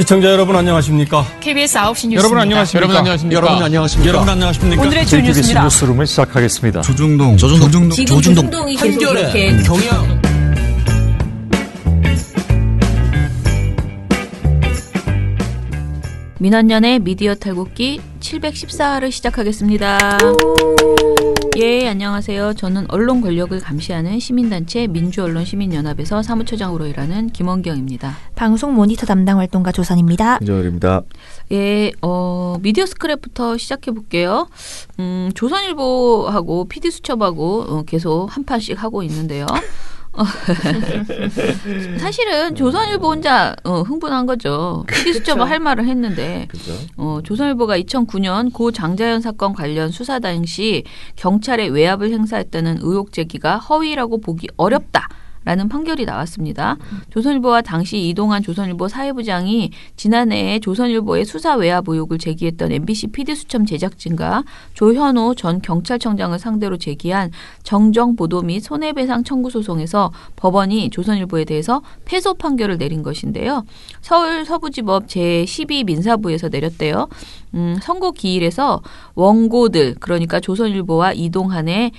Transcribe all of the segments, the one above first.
시청자 여러분 안녕하십니까? KBS 9시 뉴스입니다. 여러분 안녕하십니까? 여러분 안녕하십니까? 여러분 안녕하십니까? 여러분 안녕하십니까? 오늘의 주 뉴스입니다. 뉴스룸을 시작하겠습니다. 조중동 조중동이 계속 이렇게 경영. 민원연의 미디어 탈곡기 714화를 시작하겠습니다. 예, 안녕하세요. 저는 언론 권력을 감시하는 시민단체 민주언론시민연합에서 사무처장으로 일하는 김원경입니다. 방송 모니터 담당 활동가 조선입니다. 김정일입니다. 예, 미디어 스크랩부터 시작해 볼게요. 조선일보하고 PD수첩하고 계속 한 판씩 하고 있는데요. 사실은 조선일보 혼자 흥분한 거죠. PD수첩은 할 말을 했는데 조선일보가 2009년 고 장자연 사건 관련 수사 당시 경찰에 외압을 행사했다는 의혹 제기가 허위라고 보기 어렵다. 라는 판결이 나왔습니다. 조선일보와 당시 이동환 조선일보 사회부장이 지난해에 조선일보의 수사 외압 의혹을 제기했던 MBC PD수첩 제작진과 조현오 전 경찰청장을 상대로 제기한 정정 보도 및 손해배상 청구 소송에서 법원이 조선일보에 대해서 패소 판결을 내린 것인데요. 서울 서부지법 제12 민사부에서 내렸대요. 선고 기일에서 원고들 그러니까 조선일보와 이동환의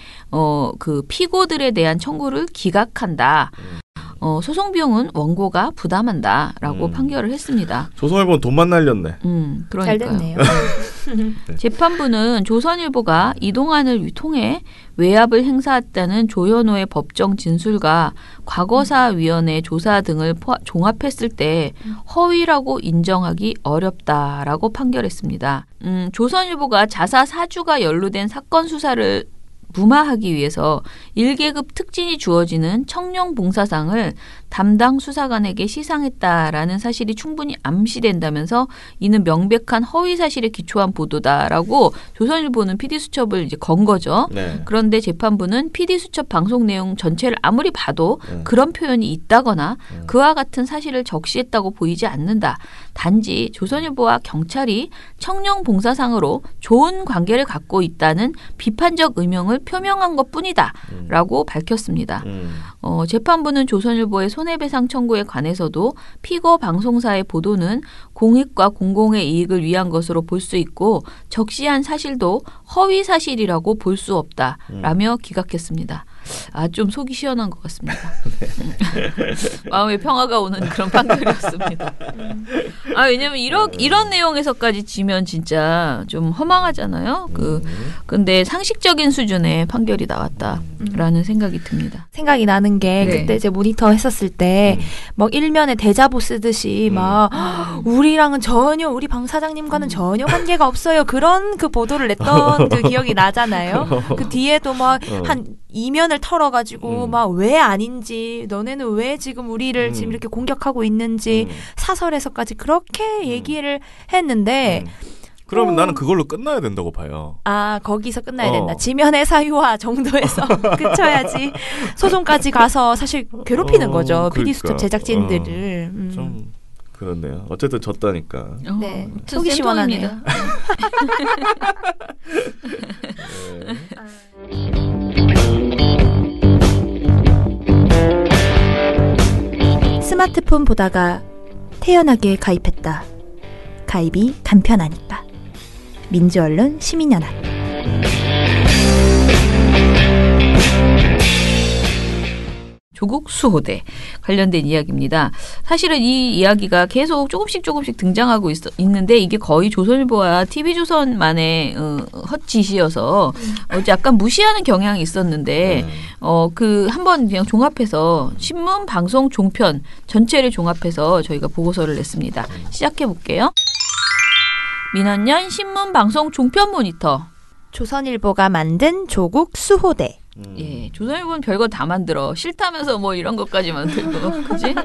그 피고들에 대한 청구를 기각한다. 소송 비용은 원고가 부담한다라고 판결을 했습니다. 조선일보는 돈만 날렸네. 그러니까요. 잘 됐네요. 재판부는 조선일보가 이동환을 통해 외압을 행사했다는 조현오의 법정 진술과 과거사위원회 조사 등을 종합했을 때 허위라고 인정하기 어렵다라고 판결했습니다. 조선일보가 자사 사주가 연루된 사건 수사를 무마하기 위해서 1계급 특진이 주어지는 청룡봉사상을 담당 수사관에게 시상했다라는 사실이 충분히 암시된다면서 이는 명백한 허위 사실에 기초한 보도다라고 조선일보는 PD수첩을 이제 건 거죠. 네. 그런데 재판부는 PD수첩 방송 내용 전체를 아무리 봐도 그런 표현이 있다거나 그와 같은 사실을 적시했다고 보이지 않는다. 단지 조선일보와 경찰이 청룡봉사상으로 좋은 관계를 갖고 있다는 비판적 의명을 표명한 것뿐이다 라고 밝혔습니다. 재판부는 조선일보의 손해배상 청구에 관해서도 피고 방송사의 보도는 공익과 공공의 이익을 위한 것으로 볼 수 있고 적시한 사실도 허위 사실이라고 볼 수 없다라며 기각했습니다. 좀 속이 시원한 것 같습니다. 마음의 평화가 오는 그런 판결이었습니다. 왜냐면 이런 내용에서까지 지면 진짜 좀 허망하잖아요. 근데 상식적인 수준의 판결이 나왔다라는 생각이 듭니다. 생각이 나는 게 그때 이제 모니터 했었을 때 막 일면에 대자보 쓰듯이 막 우리랑은 전혀 우리 방 사장님과는 전혀 관계가 없어요. 그런 그 보도를 냈던 그 기억이 나잖아요. 그 뒤에도 막 한 이면을 털어가지고 막 왜 아닌지 너네는 왜 지금 우리를 지금 이렇게 공격하고 있는지 사설에서까지 그렇게 얘기를 했는데 그러면 나는 그걸로 끝나야 된다고 봐요. 거기서 끝나야 된다. 지면의 사유화 정도에서 그쳐야지. 소송까지 가서 사실 괴롭히는 거죠. PD수첩 제작진들을. 좀 그렇네요. 어쨌든 졌다니까. 네, 속이 시원하네요. 스마트폰 보다가 태연하게 가입했다. 가입이 간편하니까. 민주언론 시민연합. 조국 수호대 관련된 이야기입니다. 사실은 이 이야기가 계속 조금씩 등장하고 있는데 이게 거의 조선일보와 TV조선만의 헛짓이어서 약간 무시하는 경향이 있었는데 한번 그냥 종합해서 신문, 방송, 종편 전체를 종합해서 저희가 보고서를 냈습니다. 시작해 볼게요. 민원연 신문, 방송, 종편 모니터. 조선일보가 만든 조국 수호대. 예, 조선일보는 별거 다 만들어. 싫다면서 뭐 이런 것까지 만들고, 그지?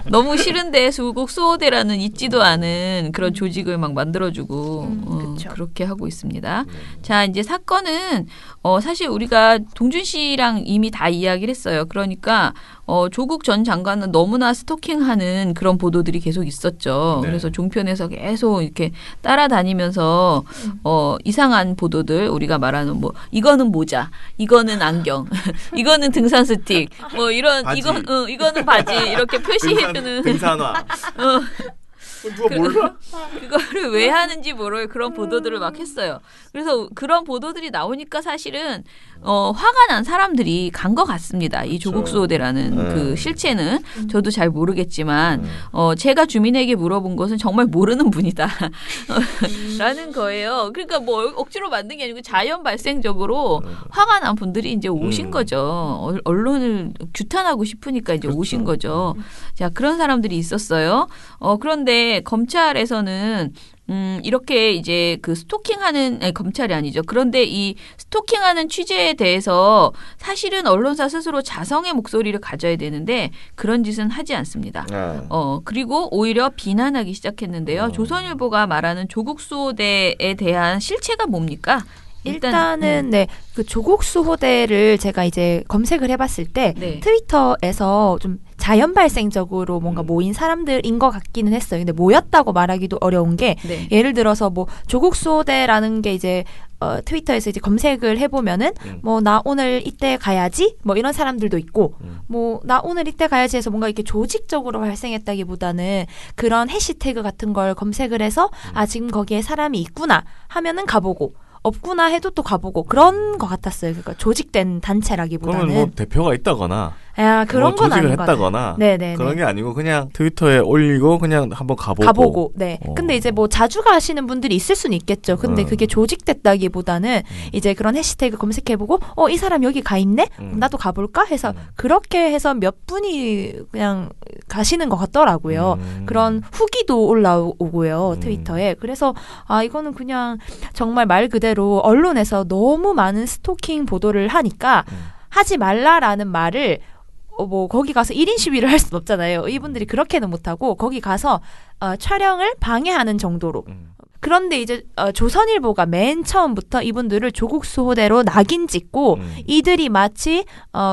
너무 싫은데 조국 수호대라는 있지도 않은 그런 조직을 막 만들어주고 그렇게 하고 있습니다. 자, 이제 사건은 사실 우리가 동준 씨랑 이미 다 이야기를 했어요. 그러니까 조국 전 장관은 너무나 스토킹하는 그런 보도들이 계속 있었죠. 네. 그래서 종편에서 계속 이렇게 따라다니면서 이상한 보도들 우리가 말하는 뭐 이거는 모자, 이거는 안경, 이거는 등산 스틱, 뭐 이런 바지. 이거는 바지 이렇게 표시해주는 등산화. 누가 몰라? 그거를 왜 하는지 모를 그런 보도들을 막 했어요. 그래서 그런 보도들이 나오니까 사실은 화가 난 사람들이 간 것 같습니다. 이 조국 수호대라는 그 실체는 저도 잘 모르겠지만 제가 주민에게 물어본 것은 정말 모르는 분이다 라는 거예요. 그러니까 뭐 억지로 만든 게 아니고 자연 발생적으로 화가 난 분들이 이제 오신 거죠. 언론을 규탄하고 싶으니까 이제 오신 거죠. 자, 그런 사람들이 있었어요. 그런데 검찰에서는 이렇게 이제 그 스토킹하는 아니, 검찰이 아니죠. 그런데 이 스토킹하는 취재에 대해서 사실은 언론사 스스로 자성의 목소리를 가져야 되는데 그런 짓은 하지 않습니다. 그리고 오히려 비난하기 시작했는데요. 조선일보가 말하는 조국 수호대에 대한 실체가 뭡니까? 일단은 네, 그 조국 수호대를 제가 이제 검색을 해봤을 때 네. 트위터에서 좀 자연 발생적으로 뭔가 모인 사람들인 것 같기는 했어요. 근데 모였다고 말하기도 어려운 게 네. 예를 들어서 뭐 조국 수호대라는 게 이제 트위터에서 이제 검색을 해보면은 뭐 나 오늘 이때 가야지 뭐 이런 사람들도 있고 뭐 나 오늘 이때 가야지 해서 뭔가 이렇게 조직적으로 발생했다기보다는 그런 해시태그 같은 걸 검색을 해서 아 지금 거기에 사람이 있구나 하면은 가보고 없구나 해도 또 가보고 그런 것 같았어요. 그러니까 조직된 단체라기보다는. 그러면 뭐 대표가 있다거나 그런 건 아닌 조직을 것 같아요. 했다거나 네네. 그런 게 아니고 그냥 트위터에 올리고 그냥 한번 가보고. 네. 근데 이제 뭐 자주 가시는 분들이 있을 수는 있겠죠. 근데 그게 조직됐다기보다는 이제 그런 해시태그 검색해보고 이 사람 여기 가 있네? 나도 가볼까? 해서 그렇게 해서 몇 분이 그냥 가시는 것 같더라고요. 그런 후기도 올라오고요. 트위터에. 그래서 이거는 그냥 정말 말 그대로 언론에서 너무 많은 스토킹 보도를 하니까 하지 말라라는 말을 뭐 거기 가서 1인 시위를 할 수는 없잖아요. 이분들이 그렇게는 못하고 거기 가서 촬영을 방해하는 정도로. 그런데 이제 조선일보가 맨 처음부터 이분들을 조국 수호대로 낙인 찍고 이들이 마치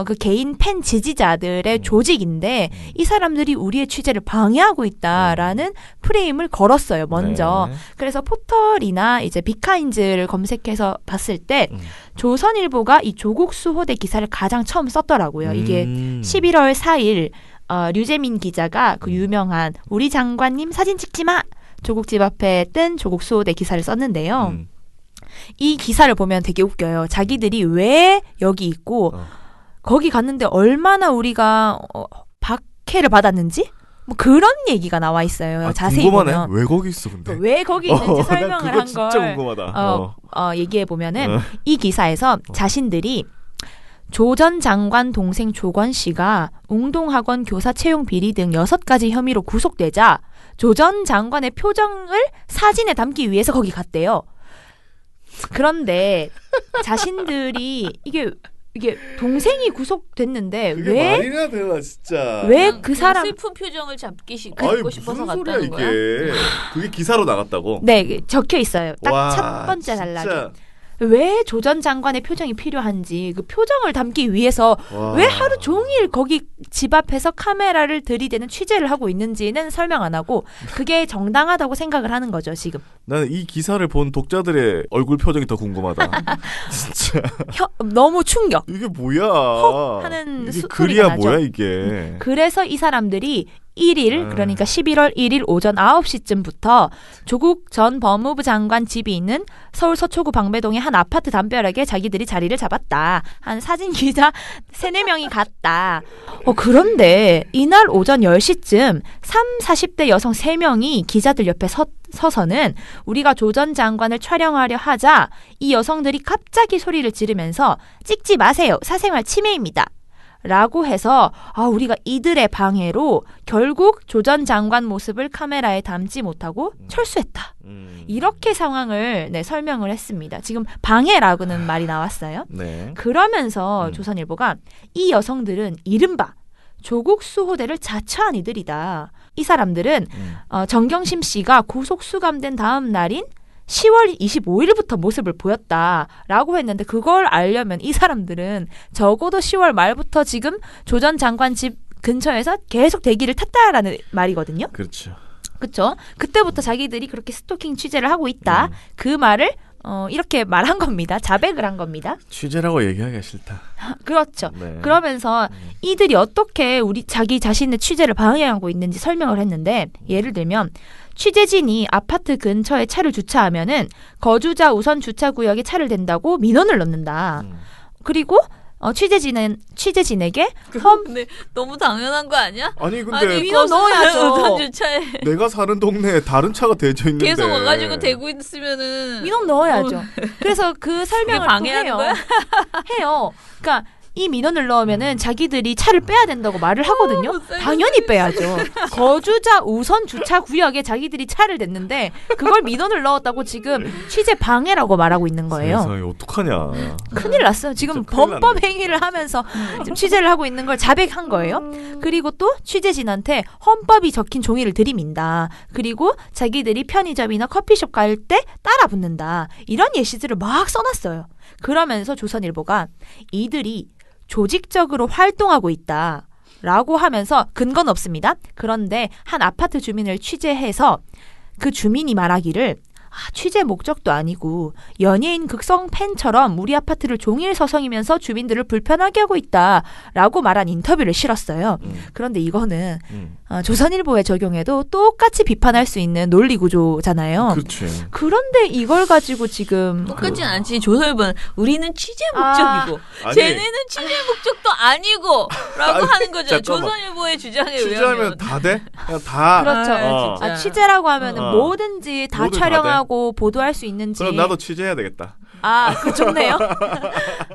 그 개인 팬 지지자들의 조직인데 이 사람들이 우리의 취재를 방해하고 있다라는 프레임을 걸었어요. 먼저. 네. 그래서 포털이나 이제 비카인즈를 검색해서 봤을 때 조선일보가 이 조국 수호대 기사를 가장 처음 썼더라고요. 이게 11월 4일 류재민 기자가 그 유명한 우리 장관님 사진 찍지 마! 조국 집 앞에 뜬 조국 수호대 기사를 썼는데요. 이 기사를 보면 되게 웃겨요. 자기들이 왜 여기 있고 거기 갔는데 얼마나 우리가 박해를 받았는지 뭐 그런 얘기가 나와 있어요. 자세히 궁금하네. 보면. 왜 거기 있어 근데? 왜 거기 있는지 설명을 그거 한 진짜 걸 궁금하다. 얘기해 보면은 이 기사에서 자신들이 조 전 장관 동생 조건 씨가 웅동학원 교사 채용 비리 등 6가지 혐의로 구속되자 조 전 장관의 표정을 사진에 담기 위해서 거기 갔대요. 그런데 자신들이 이게 동생이 구속됐는데 말이나 되나 진짜. 왜 그 사람 슬픈 표정을 잡고 아니, 싶어서 무슨 소리야 갔다는 거야? 이게? 그게 기사로 나갔다고? 네 적혀 있어요. 딱 와, 첫 번째 단락에. 진짜. 왜 조 전 장관의 표정이 필요한지 그 표정을 담기 위해서 와. 왜 하루 종일 거기 집 앞에서 카메라를 들이대는 취재를 하고 있는지는 설명 안 하고 그게 정당하다고 생각을 하는 거죠 지금. 나는 이 기사를 본 독자들의 얼굴 표정이 더 궁금하다. 진짜 너무 충격. 이게 뭐야? 하는 이게 소리가 글이야 나죠. 뭐야 이게? 그래서 이 사람들이 1일 그러니까 11월 1일 오전 9시쯤부터 조국 전 법무부 장관 집이 있는 서울 서초구 방배동의 한 아파트 담벼락에 자기들이 자리를 잡았다. 한 사진 기자 3-4명이 갔다. 그런데 이날 오전 10시쯤 40대 여성 3명이 기자들 옆에 서서는 우리가 조 전 장관을 촬영하려 하자 이 여성들이 갑자기 소리를 지르면서 찍지 마세요. 사생활 침해입니다. 라고 해서 우리가 이들의 방해로 결국 조 전 장관 모습을 카메라에 담지 못하고 철수했다. 이렇게 상황을 설명을 했습니다. 지금 방해라고는 말이 나왔어요. 네. 그러면서 조선일보가 이 여성들은 이른바 조국 수호대를 자처한 이들이다. 이 사람들은 정경심 씨가 구속 수감된 다음 날인 10월 25일부터 모습을 보였다라고 했는데 그걸 알려면 이 사람들은 적어도 10월 말부터 지금 조 전 장관 집 근처에서 계속 대기를 탔다라는 말이거든요. 그렇죠. 그렇죠. 그때부터 자기들이 그렇게 스토킹 취재를 하고 있다. 그 말을 이렇게 말한 겁니다. 자백을 한 겁니다. 취재라고 얘기하기가 싫다. 그렇죠. 네. 그러면서 이들이 어떻게 자기 자신의 취재를 방해하고 있는지 설명을 했는데 예를 들면 취재진이 아파트 근처에 차를 주차하면은 거주자 우선 주차 구역에 차를 댄다고 민원을 넣는다. 그리고 취재진에게 근데 너무 당연한 거 아니야? 아니 근데 민원 넣어야죠. 우선 주차에 내가 사는 동네에 다른 차가 대져 있는데 계속 와가지고 대고 있으면은 민원 넣어야죠. 그래서 그 설명을 또 방해하는 해요. 거야? 해요. 그러니까 이 민원을 넣으면은 자기들이 차를 빼야 된다고 말을 하거든요. 당연히 빼야죠. 거주자 우선 주차 구역에 자기들이 차를 댔는데 그걸 민원을 넣었다고 지금 취재 방해라고 말하고 있는 거예요. 세상에 어떡하냐. 큰일 났어요. 지금 진짜 큰일 범법 났네. 행위를 하면서 지금 취재를 하고 있는 걸 자백한 거예요. 그리고 또 취재진한테 헌법이 적힌 종이를 들이민다. 그리고 자기들이 편의점이나 커피숍 갈 때 따라 붙는다. 이런 예시들을 막 써놨어요. 그러면서 조선일보가 이들이 조직적으로 활동하고 있다. 라고 하면서 근거는 없습니다. 그런데 한 아파트 주민을 취재해서 그 주민이 말하기를 취재 목적도 아니고 연예인 극성 팬처럼 우리 아파트를 종일 서성이면서 주민들을 불편하게 하고 있다라고 말한 인터뷰를 실었어요. 그런데 이거는 조선일보에 적용해도 똑같이 비판할 수 있는 논리 구조잖아요. 그렇지. 그런데 이걸 가지고 지금 똑같진 않지. 조선일보는 우리는 취재 목적이고 아니, 쟤네는 취재 목적도 아니고 라고 아니, 하는 거죠. 잠깐만. 조선일보의 주장에 취재하면 의하면. 다 돼? 그냥 다. 그렇죠. 진짜. 취재라고 하면은 어. 뭐든지 다 뭐든 다 촬영하고 보도할 수 있는지. 그럼 나도 취재해야 되겠다. 그 좋네요.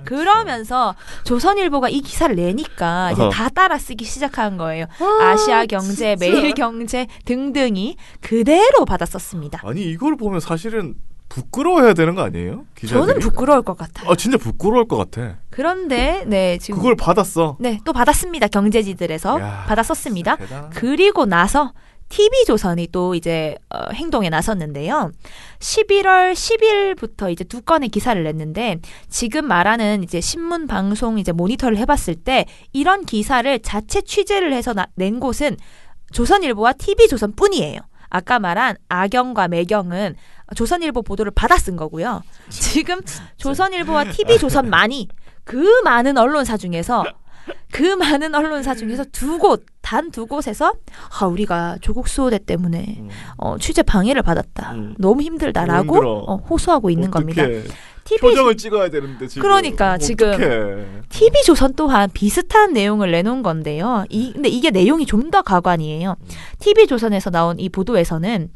그러면서 조선일보가 이 기사를 내니까 이제 다 따라 쓰기 시작한 거예요. 아시아경제, 매일경제 등등이 그대로 받았었습니다. 아니 이걸 보면 사실은 부끄러워해야 되는 거 아니에요? 기자들이? 저는 부끄러울 것 같아요. 진짜 부끄러울 것 같아. 그런데 네 지금 그걸 받았어. 네 또 받았습니다. 경제지들에서 야, 받았었습니다. 대단하네. 그리고 나서 TV조선이 또 이제 행동에 나섰는데요. 11월 10일부터 이제 2건의 기사를 냈는데 지금 말하는 이제 신문 방송 이제 모니터를 해봤을 때 이런 기사를 자체 취재를 해서 낸 곳은 조선일보와 TV조선뿐이에요. 아까 말한 아경과 매경은 조선일보 보도를 받아 쓴 거고요. 지금 조선일보와 TV조선만이 그 많은 언론사 중에서 단 두 곳에서 우리가 조국 수호대 때문에 취재 방해를 받았다. 너무 힘들다라고 힘들어. 호소하고 있는 겁니다. 표정을 찍어야 되는데 지금. 그러니까 지금 TV조선 또한 비슷한 내용을 내놓은 건데요. 근데 이게 내용이 좀 더 가관이에요. TV조선에서 나온 이 보도에서는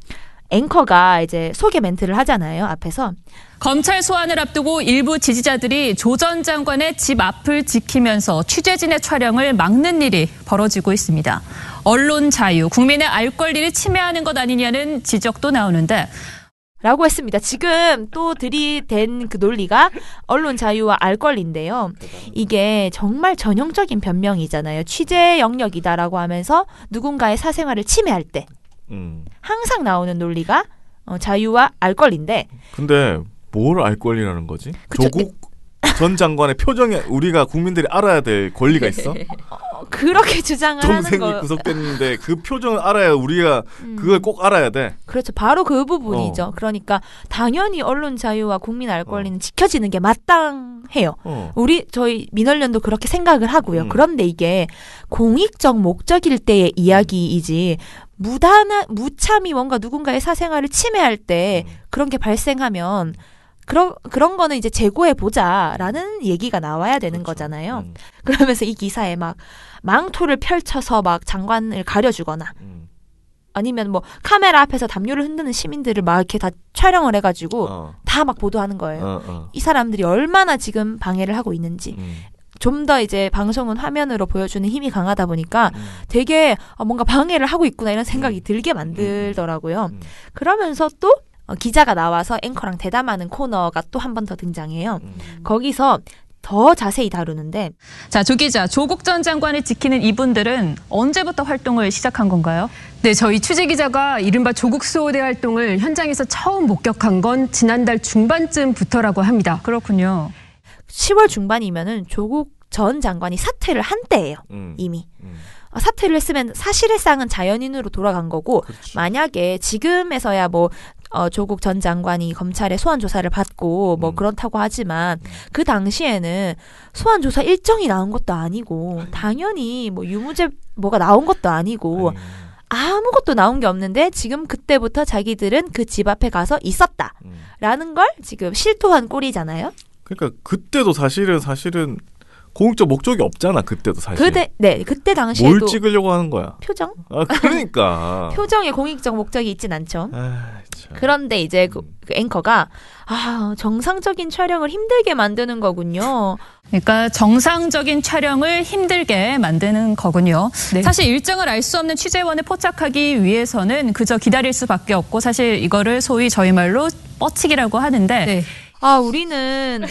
앵커가 이제 소개 멘트를 하잖아요. 앞에서. 검찰 소환을 앞두고 일부 지지자들이 조 전 장관의 집 앞을 지키면서 취재진의 촬영을 막는 일이 벌어지고 있습니다. 언론 자유, 국민의 알 권리를 침해하는 것 아니냐는 지적도 나오는데 라고 했습니다. 지금 또 들이댄 그 논리가 언론 자유와 알 권리인데요. 이게 정말 전형적인 변명이잖아요. 취재 영역이다라고 하면서 누군가의 사생활을 침해할 때 항상 나오는 논리가 자유와 알 권리인데 근데 뭘 알 권리라는 거지? 그쵸, 조국 전 장관의 표정에 우리가 국민들이 알아야 될 권리가 있어? 그렇게 주장을 하는 정생이 거. 구속됐는데 그 표정을 알아야 우리가 그걸 꼭 알아야 돼. 그렇죠. 바로 그 부분이죠. 그러니까 당연히 언론 자유와 국민 알 권리는 지켜지는 게 마땅해요. 저희 민원련도 그렇게 생각을 하고요. 그런데 이게 공익적 목적일 때의 이야기이지 무참히 뭔가 누군가의 사생활을 침해할 때 그런 게 발생하면 그런 거는 이제 재고해 보자라는 얘기가 나와야 되는 거잖아요. 그러면서 이 기사에 막 망토를 펼쳐서 막 장관을 가려주거나 아니면 뭐 카메라 앞에서 담요를 흔드는 시민들을 막 이렇게 다 촬영을 해가지고 다 막 보도하는 거예요. 이 사람들이 얼마나 지금 방해를 하고 있는지. 좀 더 이제 방송은 화면으로 보여주는 힘이 강하다 보니까 되게 뭔가 방해를 하고 있구나 이런 생각이 들게 만들더라고요. 그러면서 또 기자가 나와서 앵커랑 대담하는 코너가 또 한 번 더 등장해요. 거기서 더 자세히 다루는데 자, 조 기자, 조국 전 장관을 지키는 이분들은 언제부터 활동을 시작한 건가요? 네, 저희 취재기자가 이른바 조국 수호대 활동을 현장에서 처음 목격한 건 지난달 중반쯤부터라고 합니다. 그렇군요. 10월 중반이면은 조국 전 장관이 사퇴를 한 때예요. 이미. 사퇴를 했으면 사실상 자연인으로 돌아간 거고 그렇죠. 만약에 지금에서야 뭐 조국 전 장관이 검찰의 소환 조사를 받고 뭐 그렇다고 하지만 그 당시에는 소환 조사 일정이 나온 것도 아니고 당연히 뭐 유무죄 뭐가 나온 것도 아니고 아무것도 나온 게 없는데 지금 그때부터 자기들은 그 집 앞에 가서 있었다라는 걸 지금 실토한 꼴이잖아요. 그러니까 그때도 사실은 공익적 목적이 없잖아. 그때도 사실. 그때 당시에도 뭘 찍으려고 하는 거야? 표정? 그러니까. 표정에 공익적 목적이 있진 않죠. 참. 그런데 이제 그 앵커가 정상적인 촬영을 힘들게 만드는 거군요. 그러니까 정상적인 촬영을 힘들게 만드는 거군요. 네. 사실 일정을 알 수 없는 취재원을 포착하기 위해서는 그저 기다릴 수밖에 없고 사실 이거를 소위 저희 말로 뻗치기라고 하는데 네. 우리는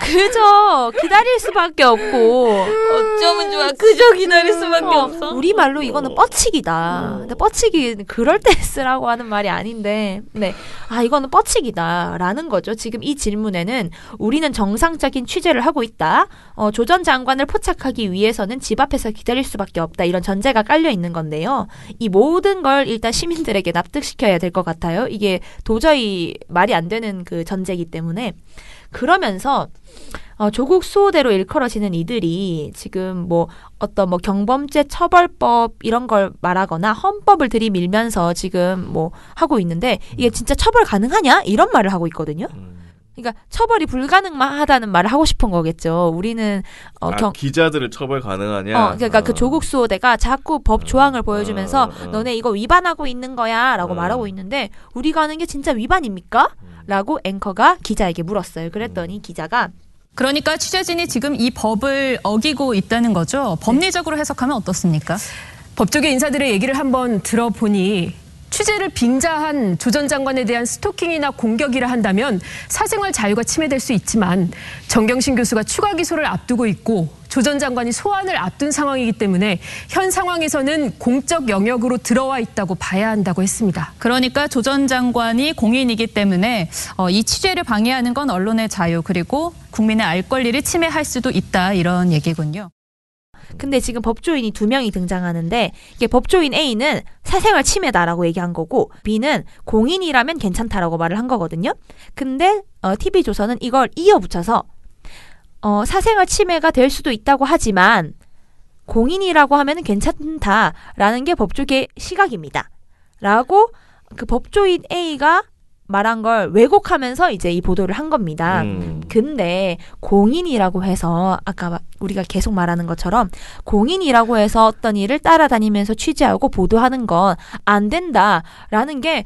그저 기다릴 수밖에 없고 어쩌면 좋아. 그저 기다릴 수밖에 없어. 우리 말로 이거는 뻗치기다. 근데 뻗치기 그럴 때 쓰라고 하는 말이 아닌데, 이거는 뻗치기다라는 거죠. 지금 이 질문에는 우리는 정상적인 취재를 하고 있다. 조 전 장관을 포착하기 위해서는 집 앞에서 기다릴 수밖에 없다. 이런 전제가 깔려 있는 건데요. 이 모든 걸 일단 시민들에게 납득시켜야 될 것 같아요. 이게 도저히 말이 안 되는 그 전제이기 때문에. 그러면서 조국 수호대로 일컬어지는 이들이 지금 어떤 경범죄 처벌법 이런 걸 말하거나 헌법을 들이밀면서 지금 하고 있는데 이게 진짜 처벌 가능하냐? 이런 말을 하고 있거든요. 그러니까 처벌이 불가능하다는 말을 하고 싶은 거겠죠. 우리는 기자들을 처벌 가능하냐? 그러니까 그 조국 수호대가 자꾸 법 조항을 보여주면서 너네 이거 위반하고 있는 거야라고 말하고 있는데 우리가 하는 게 진짜 위반입니까? 라고 앵커가 기자에게 물었어요. 그랬더니 기자가 그러니까 취재진이 지금 이 법을 어기고 있다는 거죠. 법리적으로 해석하면 어떻습니까? 법조계 인사들의 얘기를 한번 들어보니 취재를 빙자한 조 전 장관에 대한 스토킹이나 공격이라 한다면 사생활 자유가 침해될 수 있지만 정경심 교수가 추가 기소를 앞두고 있고 조 전 장관이 소환을 앞둔 상황이기 때문에 현 상황에서는 공적 영역으로 들어와 있다고 봐야 한다고 했습니다. 그러니까 조 전 장관이 공인이기 때문에 이 취재를 방해하는 건 언론의 자유 그리고 국민의 알 권리를 침해할 수도 있다 이런 얘기군요. 근데 지금 법조인이 2명이 등장하는데 이게 법조인 A는 사생활 침해다라고 얘기한 거고 B는 공인이라면 괜찮다라고 말을 한 거거든요. 근데 TV조선은 이걸 이어붙여서 사생활 침해가 될 수도 있다고 하지만 공인이라고 하면 괜찮다라는 게 법조계 시각입니다. 라고 그 법조인 A가 말한 걸 왜곡하면서 이제 이 보도를 한 겁니다. 근데 공인이라고 해서 아까 우리가 계속 말하는 것처럼 공인이라고 해서 어떤 일을 따라다니면서 취재하고 보도하는 건 안 된다라는 게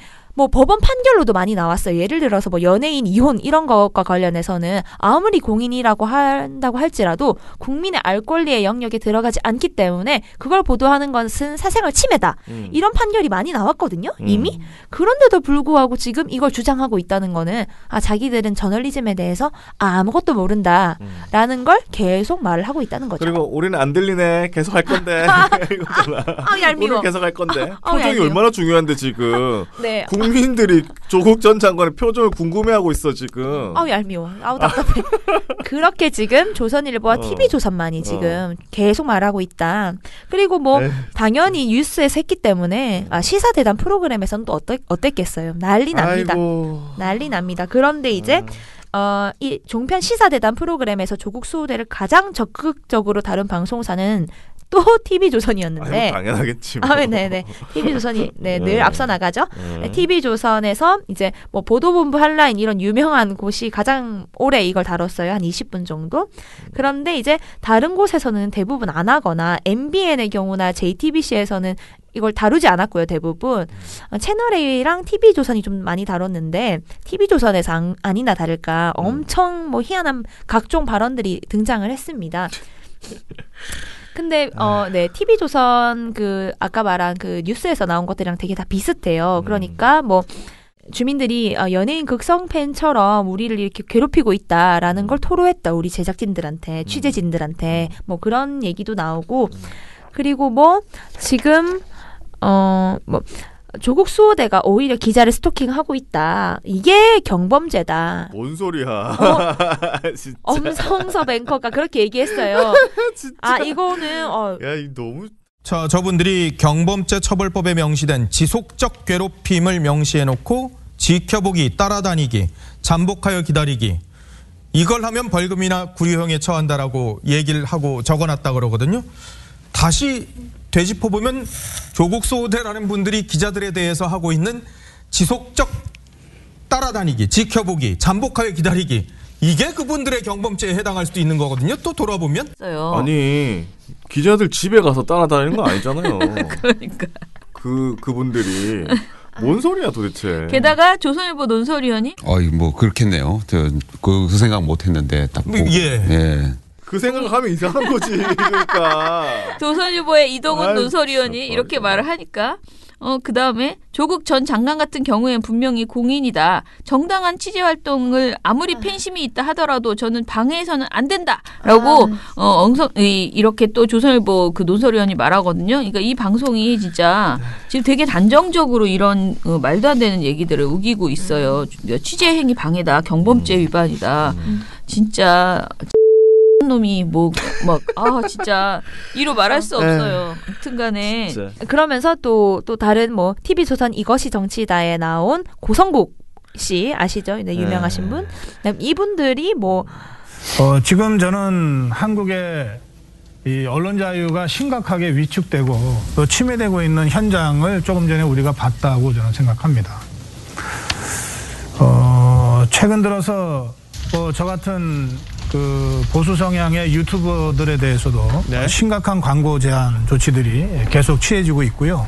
법원 판결로도 많이 나왔어요. 예를 들어서 연예인 이혼 이런 것과 관련해서는 아무리 공인이라고 한다고 할지라도 국민의 알 권리의 영역에 들어가지 않기 때문에 그걸 보도하는 것은 사생활 침해다. 이런 판결이 많이 나왔거든요. 이미. 그런데도 불구하고 지금 이걸 주장하고 있다는 거는 자기들은 저널리즘에 대해서 아무것도 모른다라는 걸 계속 말을 하고 있다는 거죠. 그리고 우리는 안 들리네. 계속 할 건데. 이거잖아. 얄미워. 우리는 계속 할 건데. 표정이 얄미워. 얼마나 중요한데 지금. 네. 국민들이 조국 전 장관의 표정을 궁금해하고 있어 지금. 얄미워. 답답해. 그렇게 지금 조선일보와 TV조선만이 지금 계속 말하고 있다. 그리고 당연히 뉴스에서 했기 때문에 시사대담 프로그램에서는 또 어땠겠어요. 난리 납니다. 난리 납니다. 그런데 이제 이 종편 시사대담 프로그램에서 조국 수호대를 가장 적극적으로 다룬 방송사는 또 TV조선이었는데. 당연하겠지. 네네. TV조선이 늘 앞서 나가죠. TV조선에서 이제 보도본부 한라인 이런 유명한 곳이 가장 오래 이걸 다뤘어요. 한 20분 정도. 그런데 이제 다른 곳에서는 대부분 안 하거나 MBN의 경우나 JTBC에서는 이걸 다루지 않았고요. 대부분. 채널A랑 TV조선이 좀 많이 다뤘는데 TV조선에서 아니나 다를까 엄청 희한한 각종 발언들이 등장을 했습니다. 근데 TV조선 아까 말한 그 뉴스에서 나온 것들이랑 되게 다 비슷해요. 그러니까 주민들이 연예인 극성 팬처럼 우리를 이렇게 괴롭히고 있다라는 걸 토로했다. 우리 제작진들한테, 취재진들한테 그런 얘기도 나오고 그리고 지금 조국 수호대가 오히려 기자를 스토킹하고 있다. 이게 경범죄다. 뭔 소리야. 진짜. 엄성섭 앵커가 그렇게 얘기했어요. 이거는 야, 이 너무 저분들이 경범죄 처벌법에 명시된 지속적 괴롭힘을 명시해놓고 지켜보기, 따라다니기, 잠복하여 기다리기 이걸 하면 벌금이나 구류형에 처한다라고 얘기를 하고 적어놨다 그러거든요. 다시 되짚어보면 조국 수호대라는 분들이 기자들에 대해서 하고 있는 지속적 따라다니기, 지켜보기, 잠복하여 기다리기 이게 그분들의 경범죄에 해당할 수도 있는 거거든요. 또 돌아보면. 아니 기자들 집에 가서 따라다니는 거 아니잖아요. 그러니까. 그분들이 뭔 소리야 도대체. 게다가 조선일보 논설위원이 뭐 그렇겠네요. 그 생각 못했는데 딱 보고. 예. 그 생각하면 이상한 거지. 그러니까. 조선일보의 이동훈 논설위원이 이렇게 말을 하니까 그 다음에 조국 전 장관 같은 경우엔 분명히 공인이다. 정당한 취재 활동을 아무리 팬심이 있다 하더라도 저는 방해해서는 안 된다라고 이렇게 또 조선일보 그 논설위원이 말하거든요. 그러니까 이 방송이 진짜 지금 되게 단정적으로 이런 말도 안 되는 얘기들을 우기고 있어요. 취재 행위 방해다, 경범죄 위반이다. 진짜. 놈이 진짜 이로 말할 수 없어요. 아무튼간에 그러면서 또 다른 뭐 TV조선 이것이 정치다에 나온 고성국 씨 아시죠? 네, 유명하신 분. 이분들이 지금 저는 한국의 이 언론 자유가 심각하게 위축되고 또 침해되고 있는 현장을 조금 전에 우리가 봤다고 저는 생각합니다. 최근 들어서 저 같은 그 보수 성향의 유튜버들에 대해서도 심각한 광고 제한 조치들이 계속 취해지고 있고요.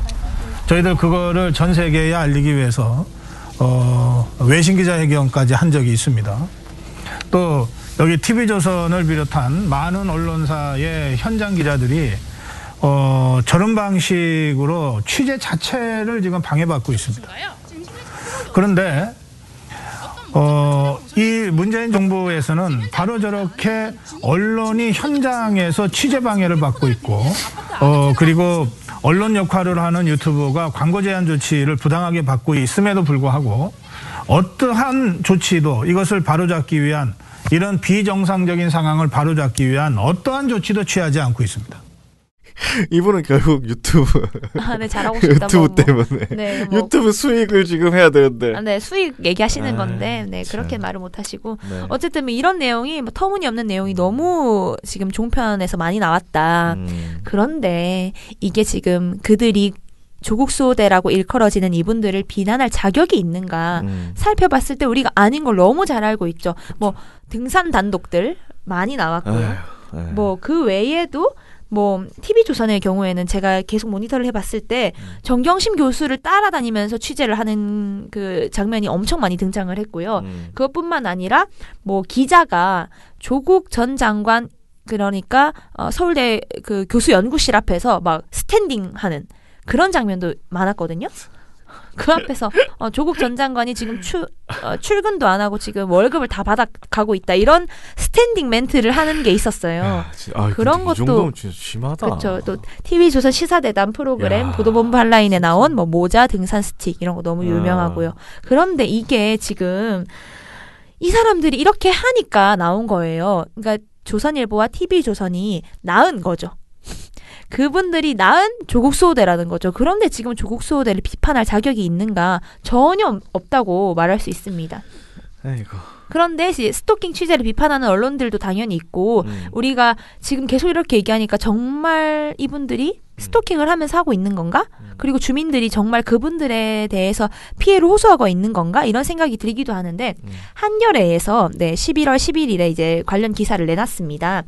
저희들 그거를 전 세계에 알리기 위해서 외신 기자회견까지 한 적이 있습니다. 또 여기 TV조선을 비롯한 많은 언론사의 현장 기자들이 저런 방식으로 취재 자체를 지금 방해받고 있습니다. 그런데 이 문재인 정부에서는 바로 저렇게 언론이 현장에서 취재 방해를 받고 있고 그리고 언론 역할을 하는 유튜버가 광고 제한 조치를 부당하게 받고 있음에도 불구하고 어떠한 조치도 이것을 바로잡기 위한 이런 비정상적인 상황을 바로잡기 위한 어떠한 조치도 취하지 않고 있습니다. 이분은 결국 유튜브 네, 잘하고 싶다. 유튜브 때문에 네, 유튜브 수익을 지금 해야 되는데. 네, 수익 얘기하시는 건데 그렇게 말을 못 하시고 어쨌든 이런 내용이 터무니없는 내용이 너무 지금 종편에서 많이 나왔다. 그런데 이게 지금 그들이 조국 수호대라고 일컬어지는 이분들을 비난할 자격이 있는가 살펴봤을 때 우리가 아닌 걸 너무 잘 알고 있죠. 등산 단독들 많이 나왔고요. 그 외에도 TV조선의 경우에는 제가 계속 모니터를 해봤을 때 정경심 교수를 따라다니면서 취재를 하는 그 장면이 엄청 많이 등장을 했고요. 그것뿐만 아니라 기자가 조국 전 장관 그러니까 서울대 그 교수 연구실 앞에서 막 스탠딩하는 그런 장면도 많았거든요. 그 앞에서 조국 전 장관이 지금 출근도 안 하고 지금 월급을 다 받아가고 있다 이런 스탠딩 멘트를 하는 게 있었어요. 그런 것도 이 정도면 진짜 심하다. 그렇죠. 또 TV조선 시사대담 프로그램 보도본부 한라인에 나온 모자, 등산 스틱 이런 거 너무 유명하고요. 그런데 이게 지금 이 사람들이 이렇게 하니까 나온 거예요. 그러니까 조선일보와 TV조선이 낳은 거죠. 그분들이 낳은 조국 수호대라는 거죠. 그런데 지금 조국 수호대를 비판할 자격이 있는가? 전혀 없다고 말할 수 있습니다. 아이고. 그런데 스토킹 취재를 비판하는 언론들도 당연히 있고 우리가 지금 계속 이렇게 얘기하니까 정말 이분들이 스토킹을 하면서 하고 있는 건가? 그리고 주민들이 정말 그분들에 대해서 피해를 호소하고 있는 건가? 이런 생각이 들기도 하는데 한겨레에서 11월 11일에 이제 관련 기사를 내놨습니다.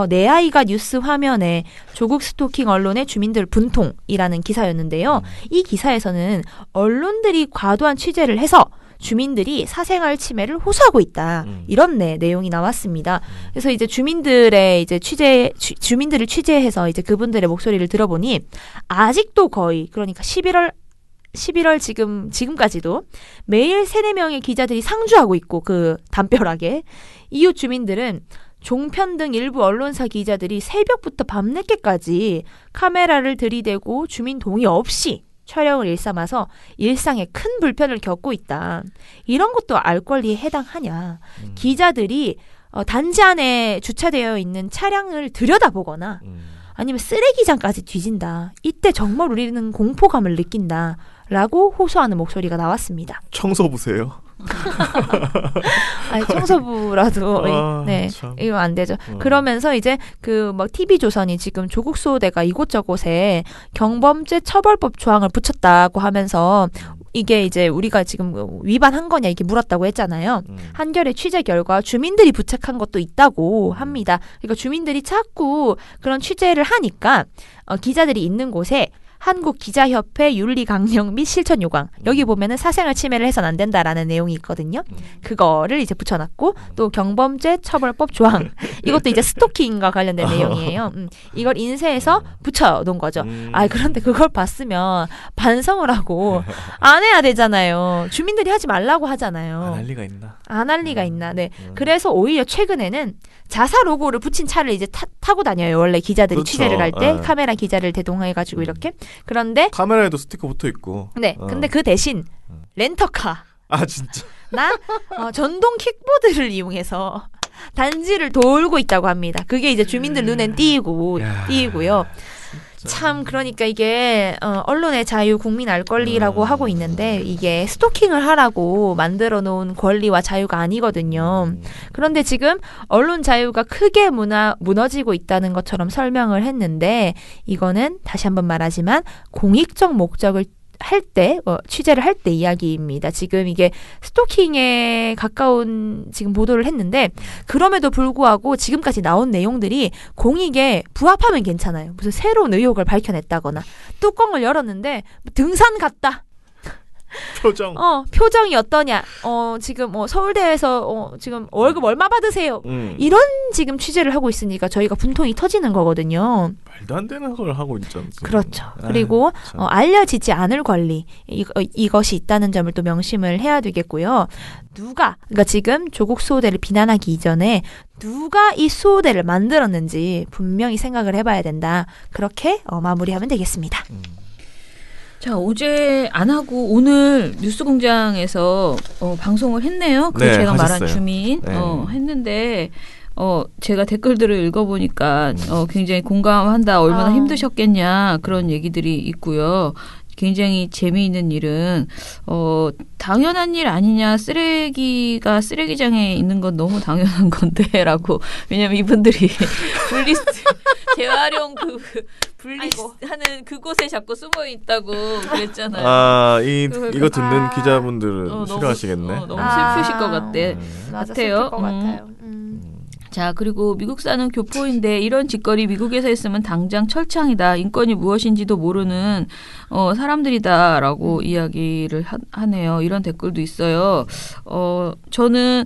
내 아이가 뉴스 화면에 조국 스토킹 언론의 주민들 분통이라는 기사였는데요. 이 기사에서는 언론들이 과도한 취재를 해서 주민들이 사생활 침해를 호소하고 있다. 이런 내용이 나왔습니다. 그래서 이제 주민들의 이제 주민들을 취재해서 이제 그분들의 목소리를 들어보니 아직도 거의 그러니까 11월 지금까지도 매일 3-4명의 기자들이 상주하고 있고 그 담벼락에 이웃 주민들은 종편 등 일부 언론사 기자들이 새벽부터 밤늦게까지 카메라를 들이대고 주민 동의 없이 촬영을 일삼아서 일상에 큰 불편을 겪고 있다. 이런 것도 알 권리에 해당하냐. 기자들이 단지 안에 주차되어 있는 차량을 들여다보거나 아니면 쓰레기장까지 뒤진다. 이때 정말 우리는 공포감을 느낀다. 라고 호소하는 목소리가 나왔습니다. 청소부세요. 아니, 청소부라도 네, 이거 안 되죠. 그러면서 이제 그 뭐 TV조선이 지금 조국 수호대가 이곳저곳에 경범죄 처벌법 조항을 붙였다고 하면서 이게 이제 우리가 지금 위반한 거냐 이렇게 물었다고 했잖아요. 한겨레 취재 결과 주민들이 부착한 것도 있다고 합니다. 그러니까 주민들이 자꾸 그런 취재를 하니까 기자들이 있는 곳에 한국기자협회 윤리강령 및 실천요강 여기 보면은 사생활 침해를 해서는 안 된다라는 내용이 있거든요. 그거를 이제 붙여놨고 또 경범죄 처벌법 조항 이것도 이제 스토킹과 관련된 내용이에요. 이걸 인쇄해서 붙여놓은 거죠. 아 그런데 그걸 봤으면 반성을 하고 안 해야 되잖아요. 주민들이 하지 말라고 하잖아요. 안 할 리가 있나? 안 할 리가 있나. 네. 그래서 오히려 최근에는 자사 로고를 붙인 차를 이제 타고 다녀요. 원래 기자들이 그렇죠. 취재를 갈 때 카메라 기자를 대동해가지고 이렇게. 그런데 카메라에도 스티커 붙어 있고. 네. 근데 그 대신 렌터카. 아 진짜. 나 전동 킥보드를 이용해서 단지를 돌고 있다고 합니다. 그게 이제 주민들 눈엔 띄고요. 참 그러니까 이게 언론의 자유, 국민 알 권리라고 하고 있는데 이게 스토킹을 하라고 만들어 놓은 권리와 자유가 아니거든요. 그런데 지금 언론 자유가 크게 무너지고 있다는 것처럼 설명을 했는데 이거는 다시 한번 말하지만 공익적 목적을 할 때, 취재를 할 때 이야기입니다. 지금 이게 스토킹에 가까운 지금 보도를 했는데, 그럼에도 불구하고 지금까지 나온 내용들이 공익에 부합하면 괜찮아요. 무슨 새로운 의혹을 밝혀냈다거나, 뚜껑을 열었는데, 등산 갔다. 표정이 어떠냐. 지금 서울대에서 지금 월급 얼마 받으세요. 이런 지금 취재를 하고 있으니까 저희가 분통이 터지는 거거든요. 말도 안 되는 걸 하고 있지 않습니까? 그렇죠. 그리고 알려지지 않을 권리 이것이 있다는 점을 또 명심을 해야 되겠고요. 그러니까 지금 조국 수호대를 비난하기 이전에 누가 이 수호대를 만들었는지 분명히 생각을 해봐야 된다. 그렇게 마무리하면 되겠습니다. 자, 어제 안 하고 오늘 뉴스공장에서 방송을 했네요. 그 네, 제가 하셨어요. 말한 주민 했는데 제가 댓글들을 읽어보니까 굉장히 공감한다. 얼마나 힘드셨겠냐 그런 얘기들이 있고요. 굉장히 재미있는 일은 당연한 일 아니냐, 쓰레기가 쓰레기장에 있는 건 너무 당연한 건데라고. 왜냐면 이분들이 분리스트 재활용 분리하는 그곳에 자꾸 숨어 있다고 그랬잖아요. 아, 이거 듣는 기자분들은 싫어하시겠네. 너무 슬프실 것 같아요. 슬플 것 같아요. 자, 그리고 미국 사는 교포인데 이런 짓거리 미국에서 했으면 당장 철창이다. 인권이 무엇인지도 모르는 사람들이다라고 이야기를 하네요. 이런 댓글도 있어요. 저는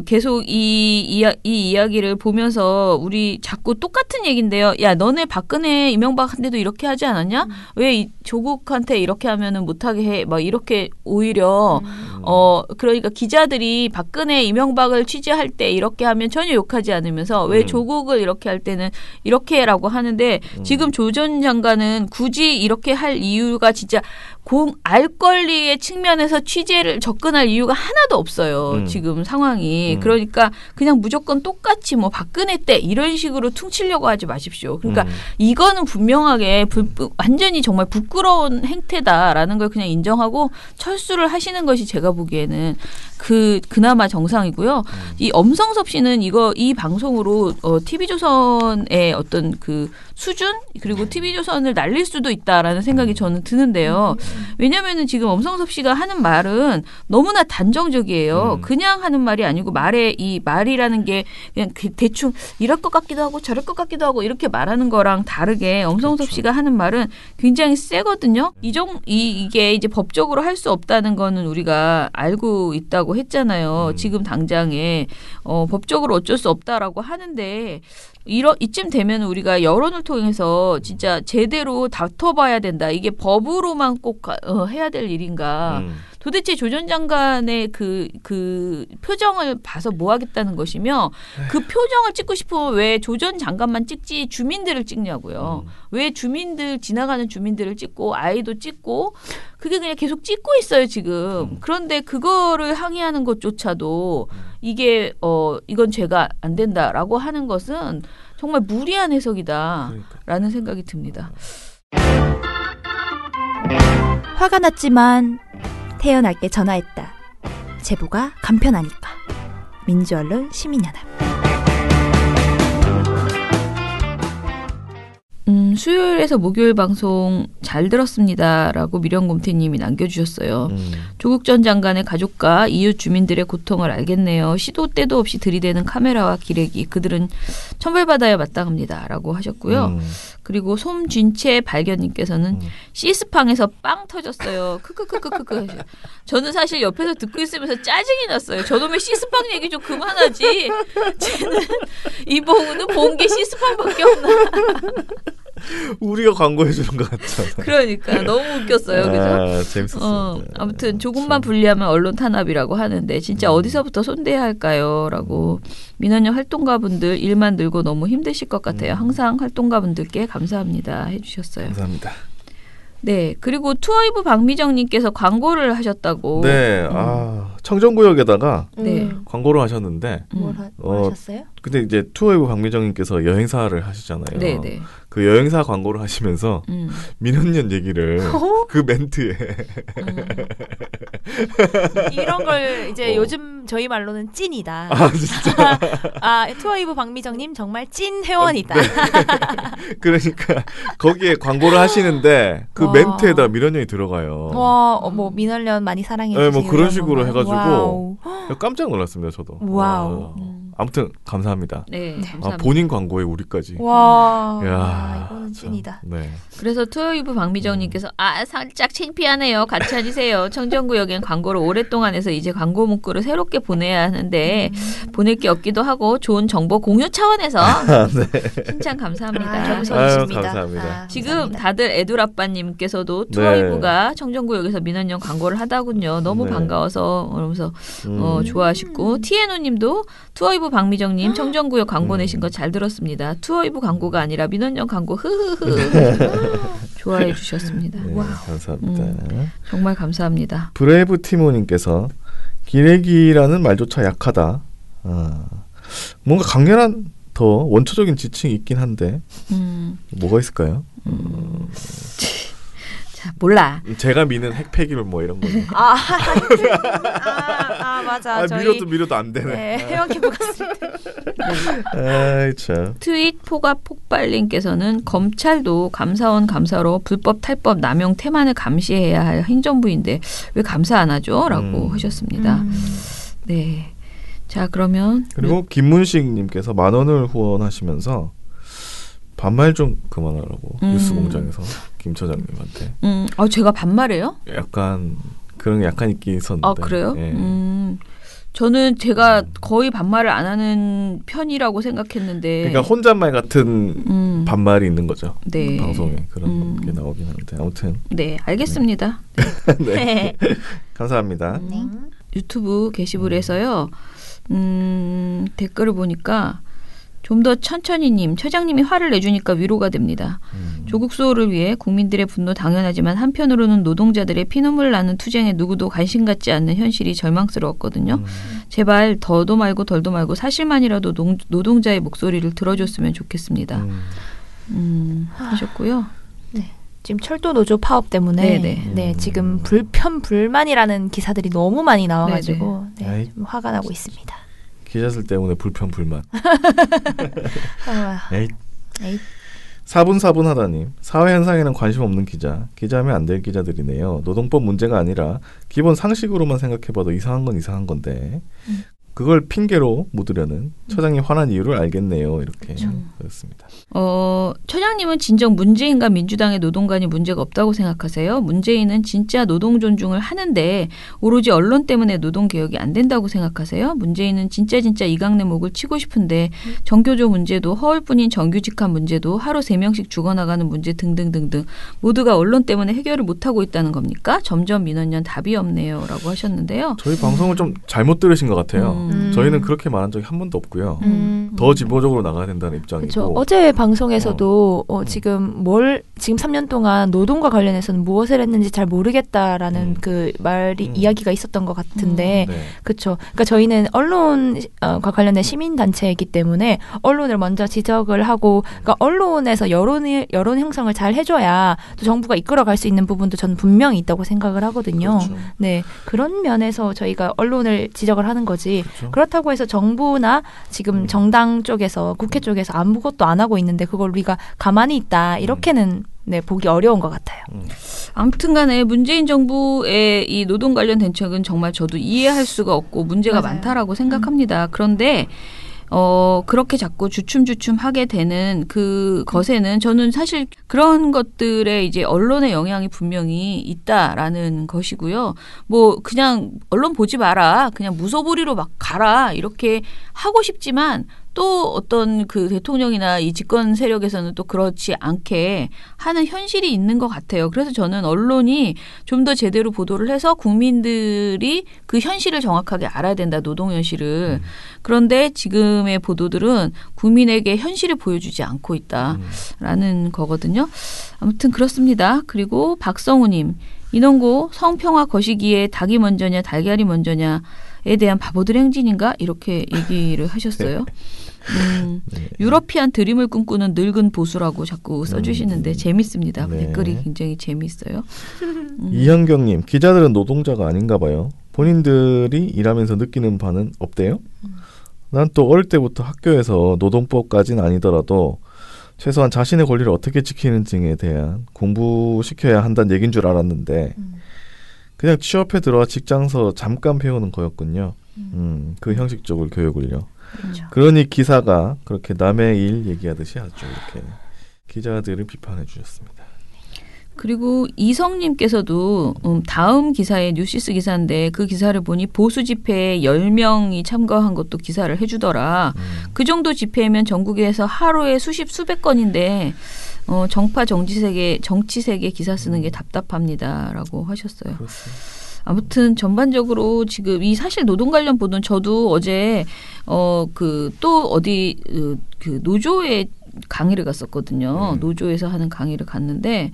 계속 이 이야기를 보면서 우리 자꾸 똑같은 얘기인데요. 야, 너네 박근혜, 이명박한테도 이렇게 하지 않았냐? 왜 조국한테 이렇게 하면은 못하게 해? 막 이렇게 오히려 그러니까 기자들이 박근혜, 이명박을 취재할 때 이렇게 하면 전혀 욕하지 않으면서 왜 조국을 이렇게 할 때는 이렇게라고 하는데 지금 조 전 장관은 굳이 이렇게 할 이유가 진짜 알 권리의 측면에서 취재를 접근할 이유가 하나도 없어요. 지금 상황이. 그러니까 그냥 무조건 똑같이 뭐 박근혜 때 이런 식으로 퉁치려고 하지 마십시오. 그러니까 이거는 분명하게 완전히 정말 부끄러운 행태다라는 걸 그냥 인정하고 철수를 하시는 것이 제가 보기에는 그나마 정상이고요. 이 엄성섭 씨는 이 방송으로 TV조선의 어떤 그 수준 그리고 TV조선을 날릴 수도 있다라는 생각이 저는 드는데요. 왜냐면은 지금 엄성섭 씨가 하는 말은 너무나 단정적이에요. 그냥 하는 말이 아니고 이 말이라는 게 그냥 대충 이럴 것 같기도 하고 저럴 것 같기도 하고 이렇게 말하는 거랑 다르게 엄성섭 씨가 하는 말은 굉장히 세거든요. 이게 이제 법적으로 할 수 없다는 거는 우리가 알고 있다고 했잖아요. 지금 당장에 법적으로 어쩔 수 없다라고 하는데 이쯤 되면 우리가 여론을 통해서 진짜 제대로 다퉈봐야 된다. 이게 법으로만 꼭 해야 될 일인가. 도대체 조 전 장관의 그 표정을 봐서 뭐 하겠다는 것이며 그 표정을 찍고 싶으면 왜 조 전 장관만 찍지 주민들을 찍냐고요. 왜 지나가는 주민들을 찍고 아이도 찍고 그게 그냥 계속 찍고 있어요 지금. 그런데 그거를 항의하는 것조차도 이건 죄가 안 된다라고 하는 것은 정말 무리한 해석이다라는 생각이 듭니다. 화가 났지만 태어날게 전화했다. 제보가 간편하니까. 민주언론 시민연합. 수요일에서 목요일 방송 잘 들었습니다라고 미령곰태님이 남겨주셨어요. 조국 전 장관의 가족과 이웃 주민들의 고통을 알겠네요. 시도 때도 없이 들이대는 카메라와 기레기. 그들은 천벌받아야 마땅합니다라고 하셨고요. 그리고 솜쥔채 발견님께서는 시스팡에서 빵 터졌어요. 크크크크크. 저는 사실 옆에서 듣고 있으면서 짜증이 났어요. 저놈의 시스팡 얘기 좀 그만하지. 쟤는 이봉우는 본 게 시스팡밖에 없나. 우리가 광고해주는 것 같잖아. 그러니까 너무 웃겼어요. 그죠? 재밌었어요. 아무튼 조금만 분리하면 언론 탄압이라고 하는데 진짜 어디서부터 손대야 할까요? 라고 민원연 활동가분들 일만 늘고 너무 힘드실 것 같아요. 항상 활동가분들께 감사합니다 해주셨어요. 감사합니다. 네, 그리고 투어이브 박미정님께서 광고를 하셨다고. 네, 청정구역에다가 네. 광고를 하셨는데 뭘 하셨어요? 근데 이제 투어이브 박미정님께서 여행사를 하시잖아요. 네네. 그 여행사 광고를 하시면서 민원연 얘기를 그 멘트에 이런 걸 이제 요즘 저희 말로는 찐이다. 아 진짜. 투어이브 박미정님 정말 찐 회원이다. 네. 그러니까 거기에 광고를 하시는데 그 멘트에다 민원연이 들어가요. 와, 뭐 민원연 많이 사랑해 주세요. 네, 뭐 그런 식으로 해가지고 와우. 깜짝 놀랐습니다, 저도. 와우. 아무튼 감사합니다. 네, 감사합니다. 본인 광고에 우리까지. 와, 야, 이거는 찐이다. 네. 그래서 투어이브 박미정님께서 살짝 창피하네요. 같이 앉으세요. 청정구역엔 광고를 오랫동안 해서 이제 광고 문구를 새롭게 보내야 하는데 보낼 게 없기도 하고 좋은 정보 공유 차원에서 네. 칭찬 감사합니다. 감사합니다. 지금 감사합니다. 다들 애들아빠님께서도 투어이브가 청정구역에서 민원연 광고를 하다군요. 너무 네. 반가워서 그러면서 좋아하시고 TNO님도 투어이브 박미정님 청정구역 광고 내신 거 잘 들었습니다. 투어이브 광고가 아니라 민원연 광고 좋아해 주셨습니다. 네, 감사합니다. 정말 감사합니다. 브레이브 티모님께서 기레기라는 말조차 약하다. 뭔가 강렬한 더 원초적인 지칭이 있긴 한데 뭐가 있을까요? 자, 몰라. 제가 미는 핵폐기물 뭐 이런 거. 맞아. 밀어도 안 되네. 네, 회원기부 갔을 때. 아이 참. 트윗 포가 폭발님께서는 검찰도 감사원 감사로 불법 탈법 남용 태만을 감시해야 할 행정부인데 왜 감사 안 하죠? 라고 하셨습니다. 네. 자, 그러면 그리고 김문식님께서 10,000원을 후원하시면서 반말 좀 그만하라고 뉴스공장에서 김 처장님한테. 제가 반말해요? 약간 그런 게 약간 있긴 있었는데. 아, 그래요? 예. 저는 제가 거의 반말을 안 하는 편이라고 생각했는데. 그러니까 혼잣말 같은 반말이 있는 거죠. 네. 방송에 그런 게 나오긴 하는데 아무튼. 네, 알겠습니다. 네. 감사합니다. 유튜브 게시물에서요. 댓글을 보니까 좀 더 천천히님, 처장님이 화를 내주니까 위로가 됩니다. 조국 수호를 위해 국민들의 분노 당연하지만 한편으로는 노동자들의 피눈물 나는 투쟁에 누구도 관심 갖지 않는 현실이 절망스러웠거든요. 제발 더도 말고 덜도 말고 사실만이라도 노동자의 목소리를 들어줬으면 좋겠습니다. 하셨고요. 네. 지금 철도 노조 파업 때문에 네, 지금 불만이라는 기사들이 너무 많이 나와가지고 네, 좀 화가 나고 있습니다. 기자들 때문에 불만. 에잇. 4분 하다님. 사회 현상에는 관심 없는 기자하면 안 될 기자들이네요. 노동법 문제가 아니라 기본 상식으로만 생각해봐도 이상한 건 이상한 건데 그걸 핑계로 묻으려는 처장님 화난 이유를 알겠네요. 이렇게 그렇습니다. 처장님은 진정 문재인과 민주당의 노동 간이 문제가 없다고 생각하세요? 문재인은 진짜 노동 존중을 하는데 오로지 언론 때문에 노동 개혁이 안 된다고 생각하세요? 문재인은 진짜 이강래 목을 치고 싶은데 정교조 문제도 허울뿐인 정규직한 문제도 하루 3명씩 죽어나가는 문제 등등등등 모두가 언론 때문에 해결을 못하고 있다는 겁니까? 점점 민원연 답이 없네요. 라고 하셨는데요. 저희 방송을 좀 잘못 들으신 것 같아요. 저희는 그렇게 말한 적이 한 번도 없고요. 더 진보적으로 나가야 된다는 입장이고. 그렇죠. 어제 방송에서도 지금 3년 동안 노동과 관련해서는 무엇을 했는지 잘 모르겠다라는 그 말이 이야기가 있었던 것 같은데, 네. 그렇죠. 그러니까 저희는 언론과 관련된 시민 단체이기 때문에 언론을 먼저 지적을 하고, 그러니까 언론에서 여론 형성을 잘 해줘야 또 정부가 이끌어갈 수 있는 부분도 저는 분명히 있다고 생각을 하거든요. 그렇죠. 네, 그런 면에서 저희가 언론을 지적을 하는 거지. 그렇죠. 그렇다고 해서 정부나 지금 정당 쪽에서 국회 쪽에서 아무것도 안 하고 있는데 그걸 우리가 가만히 있다 이렇게는 네, 보기 어려운 것 같아요. 아무튼 간에 문재인 정부의 이 노동 관련 대책은 정말 저도 이해할 수가 없고 문제가 맞아요. 많다라고 생각합니다. 그런데 그렇게 자꾸 주춤주춤 하게 되는 그 것에는 저는 사실 그런 것들에 이제 언론의 영향이 분명히 있다라는 것이고요. 뭐 그냥 언론 보지 마라, 그냥 무소불위로 막 가라 이렇게 하고 싶지만 또 어떤 그 대통령이나 이 집권 세력에서는 또 그렇지 않게 하는 현실이 있는 것 같아요. 그래서 저는 언론이 좀 더 제대로 보도를 해서 국민들이 그 현실을 정확하게 알아야 된다, 노동 현실을. 그런데 지금의 보도들은 국민에게 현실을 보여주지 않고 있다라는 거거든요. 아무튼 그렇습니다. 그리고 박성우님, 인원고 성평화 거시기에 닭이 먼저냐 달걀이 먼저냐에 대한 바보들 행진인가 이렇게 얘기를 하셨어요. 유러피안 드림을 꿈꾸는 늙은 보수라고 자꾸 써주시는데 재밌습니다. 네. 댓글이 굉장히 재미있어요. 이현경님, 기자들은 노동자가 아닌가 봐요. 본인들이 일하면서 느끼는 바는 없대요? 난 또 어릴 때부터 학교에서 노동법까지는 아니더라도 최소한 자신의 권리를 어떻게 지키는지에 대한 공부시켜야 한다는 얘기인 줄 알았는데 그냥 취업해 들어와 직장서 잠깐 배우는 거였군요. 그 형식적으로 교육을요. 그렇죠. 그러니 기사가 그렇게 남의 일 얘기하듯이 하죠. 이렇게 기자들을 비판해 주셨습니다. 그리고 이성님께서도 다음 기사에 뉴시스 기사인데 그 기사를 보니 보수 집회에 10명이 참가한 것도 기사를 해주더라. 그 정도 집회면 전국에서 하루에 수백 건인데 정파 정치색에 기사 쓰는 게 답답합니다라고 하셨어요. 그렇습니다. 아무튼 전반적으로 지금 이 사실 노동 관련 보도는 저도 어제 그 노조에 강의를 갔었거든요. 노조에서 하는 강의를 갔는데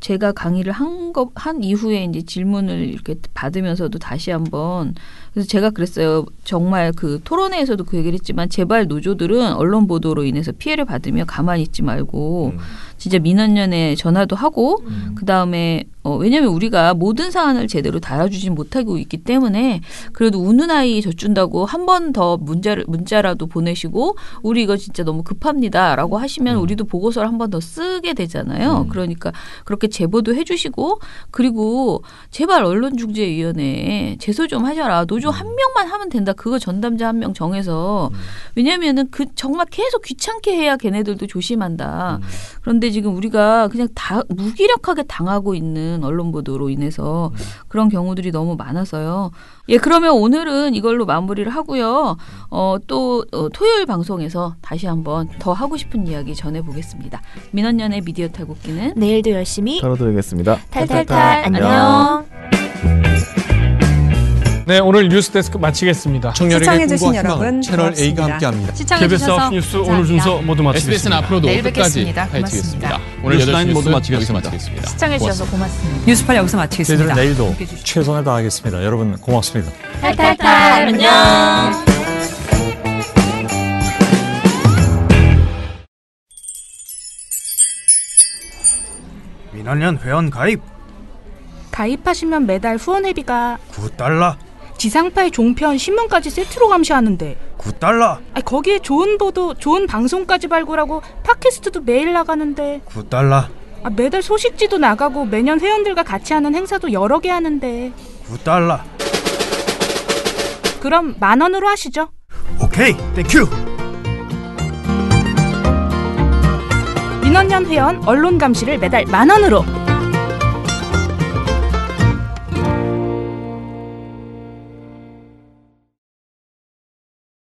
제가 강의를 한 이후에 이제 질문을 이렇게 받으면서도 다시 한번 그래서 제가 그랬어요. 정말 그 토론회에서도 그 얘기를 했지만 제발 노조들은 언론 보도로 인해서 피해를 받으면 가만히 있지 말고 진짜 민원연에 전화도 하고 그다음에 왜냐하면 우리가 모든 사안을 제대로 다뤄주진 못하고 있기 때문에 그래도 우는 아이 젖준다고 한 번 더 문자라도 보내시고 우리 이거 진짜 너무 급합니다라고 하시면 우리도 보고서를 한 번 더 쓰게 되잖아요. 그러니까 그렇게 제보도 해주시고 그리고 제발 언론중재위원회에 제소 좀 하셔라. 노조 한 명만 하면 된다. 그거 전담자 한 명 정해서 왜냐하면은 그 정말 계속 귀찮게 해야 걔네들도 조심한다. 그런데 지금 우리가 그냥 무기력하게 당하고 있는 언론 보도로 인해서 그런 경우들이 너무 많아서요. 예, 그러면 오늘은 이걸로 마무리를 하고요. 또 토요일 방송에서 다시 한번 더 하고 싶은 이야기 전해보겠습니다. 민원연의 미디어 탈곡기는 내일도 열심히 다뤄드리겠습니다. 탈탈탈 안녕. 네, 오늘 뉴스데스크 마치겠습니다. 청년에게 꿈과 희망을 여러분, 채널 고맙습니다. A가 함께합니다. KBS 뉴스 오늘 순서 모두 마치겠습니다. SBS는 앞으로도 내일 끝까지 뵙겠습니다. 파헤치겠습니다. 고맙습니다. 오늘 뉴스타임 8시 모두 뉴스 여기서 마치겠습니다. 마치겠습니다. 시청해주셔서 고맙습니다. 뉴스팔 여기서 마치겠습니다. 저희들은 내일도 최선을 다하겠습니다. 여러분 고맙습니다. 탈탈탈 안녕. 민원연 회원 가입 가입하시면 매달 후원회비가 $9 지상파의 종편 신문까지 세트로 감시하는데 $9 거기에 좋은 보도 좋은 방송까지 발굴하고 팟캐스트도 매일 나가는데 $9 매달 소식지도 나가고 매년 회원들과 같이 하는 행사도 여러 개 하는데 $9 그럼 10,000원으로 하시죠. 오케이 땡큐. 민원연 회원 언론 감시를 매달 10,000원으로